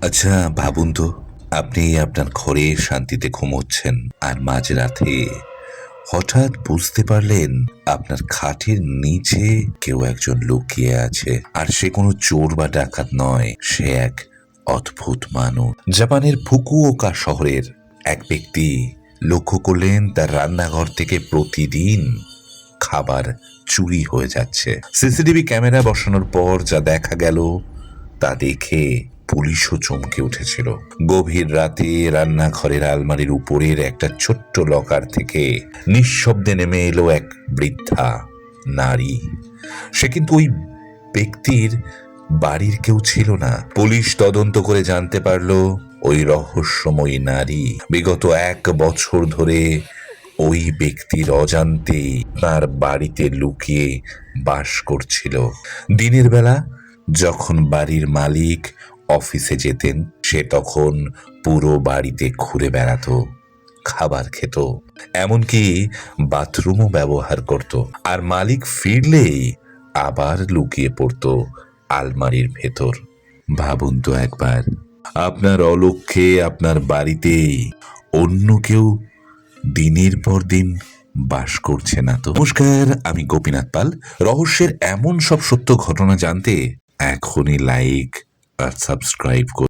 আচ্ছা ভাবুন তো, আপনি আপনার ঘরে শান্তিতে ঘুমোচ্ছেন আর মাঝরাতে হঠাৎ বুঝতে পারলেন আপনার খাটের নিচে কেউ একজন লুকিয়ে আছে। আর সে কোনো চোর বা ডাকাত নয়, সে এক অদ্ভুত মানুষ। জাপানের ফুকুওকা শহরের এক ব্যক্তি লক্ষ্য করলেন তার রান্নাঘর থেকে প্রতিদিন খাবার চুরি হয়ে যাচ্ছে। সিসিটিভি ক্যামেরা বসানোর পর যা দেখা গেল তা দেখে পুলিশও চমকে উঠেছিল। গভীর রাতে রান্নাঘরের আলমারির উপরের একটা ছোট্ট লকার থেকে নিঃশব্দে নেমে এলো এক বৃদ্ধা নারী। সে কিন্তু ওই ব্যক্তির বাড়ির কেউ ছিল না। পুলিশ তদন্ত করে জানতে পারল ওই রহস্যময়ী নারী বিগত 1 বছর ধরে ওই ব্যক্তির অজান্তেই তার বাড়িতে লুকিয়ে বাস করছিল। দিনের বেলা যখন বাড়ির মালিক অফিসে যেতেন, সে তখন পুরো বাড়িতে ঘুরে বেড়াতো, খাবার খেত, এমনকি বাথরুমও ব্যবহার করত। আর মালিক ফিরলেই আবার লুকিয়ে পড়তো আলমারির ভেতর। ভাবুন তো একবার, আপনার অলক্ষ্যে আপনার বাড়িতেই অন্য কেউ দিনের পর দিন বাস করছে না তো? নমস্কার, আমি গোপীনাথ পাল। রহস্যের এমন সব সত্য ঘটনা জানতে এখনই লাইক আর সাবস্ক্রাইব করুন।